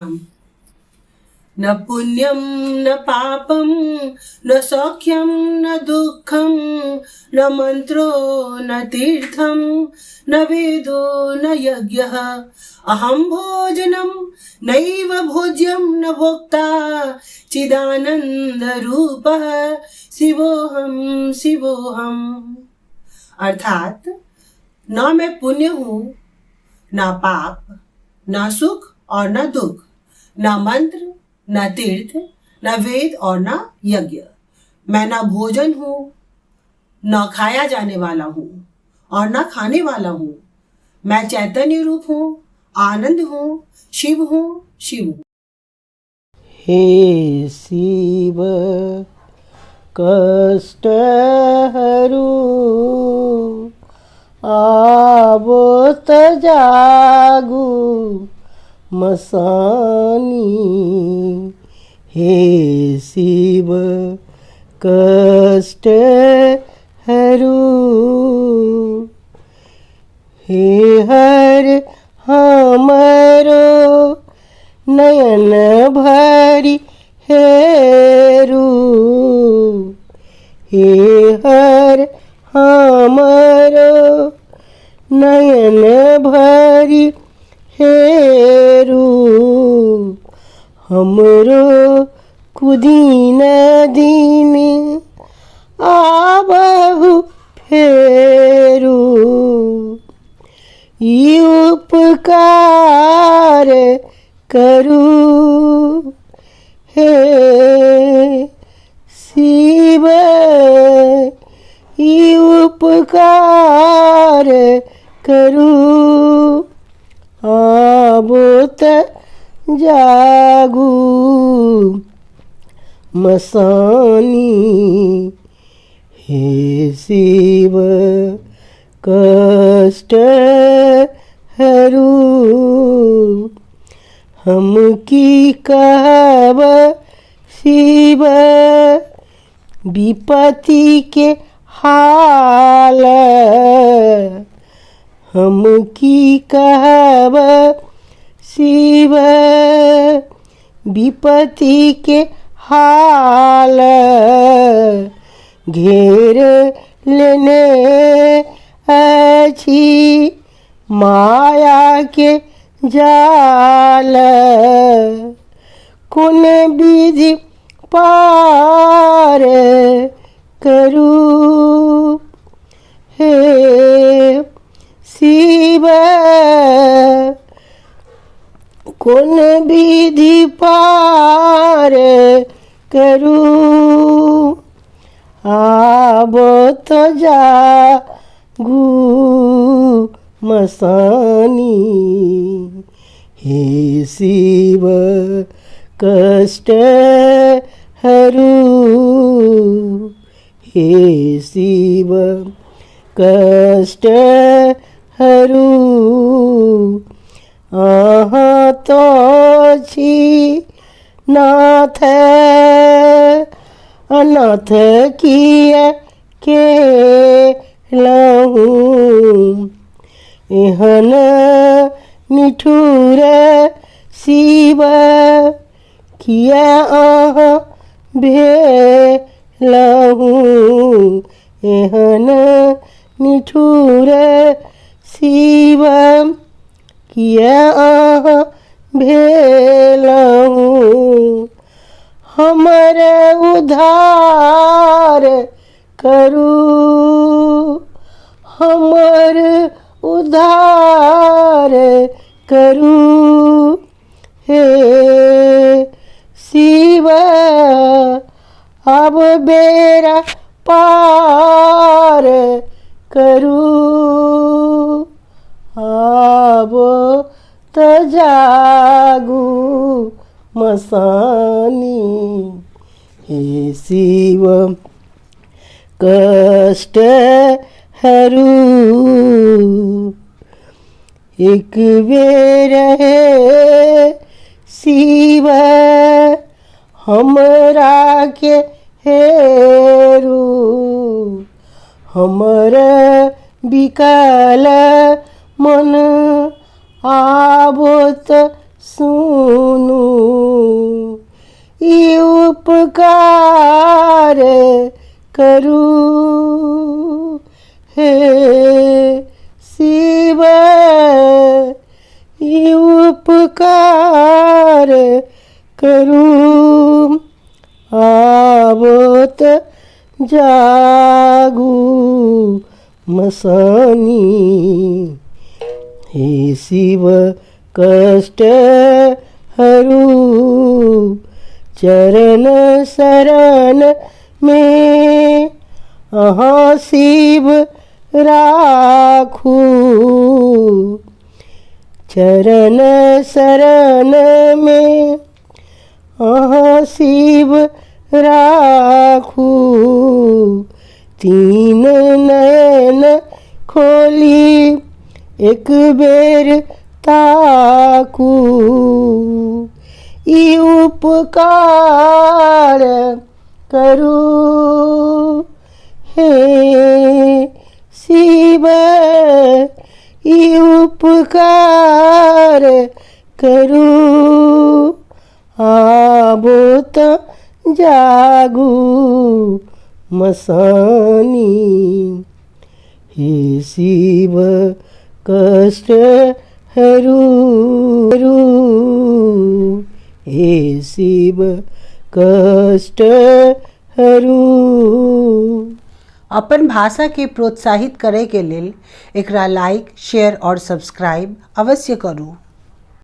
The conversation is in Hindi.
न पुण्यं न पापं न सौख्यं न दुःखं न मन्त्रो न तीर्थं न वेदो न यज्ञः अहं भोजनं नैव भोज्यं न भोक्ता चिदानन्दरूपः शिवोऽहं शिवोऽहं। अर्थात न मैं पुण्य हूँ, न पाप, न सुख और न दुख, न मंत्र न तीर्थ, न वेद और न यज्ञ। मैं न भोजन हूँ, न खाया जाने वाला हूँ और न खाने वाला हूँ। मैं चैतन्य रूप हूँ, आनंद हूँ, शिव हूँ, शिव हूँ। हे शिव कष्ट हरू आवो जागू मसानी। हे शिव कष्ट हरू हे हर हमरो नयन भरी हेरू। हे हर हमरो नयन भरी हेरू। हमरो कुदीन दीन आबहु फेरू। ई उपकार करू हे शिव। ई उपकार करू आबोत जागू मसानी। हे शिव कष्ट हरू हम की कहब शिव विपत्ति के हाल। हम की कहब शिव विपत्ति के हाल। घेर लेने अच्छी माया के जाल। कौन विधि पार करू हे शिव। कौन विधि पार करू आबो तो जागू मसानी। हे शिव कष्ट हरू हे शिव कष्ट हरू आहाँ तो छी नाथ अनाथ किए के लहूँ। एहन निठुर शिव किया आहाँ भेलहूँ। एहन निठुर शिव किया आहाँ भेलहूँ। हमरे उद्धार करू हमर उद्धार करू हे शिव। अब बेरा पार करू अब तो जागू मसानी। हे शिव कष्ट हरू एक बेर हे शिव हमरा के हेरू। हमर विकल मन आबोत सुनु उपकार करू हे शिव ई उपकार करू आवत जागू मसानी हे शिव कष्ट हरू चरण शरण में अहाँ शिव राखू चरण शरण में अहाँ शिव राखू तीन नयन खोली एक बेर ताकू ई उपकार करू हे शिव ई उपकार करू आबोत जागू मसानी हे शिव कष्ट हरू हे शिव कष्ट हरू। अपन भाषा के प्रोत्साहित करे के लेल एकरा लाइक शेयर और सब्सक्राइब अवश्य करू।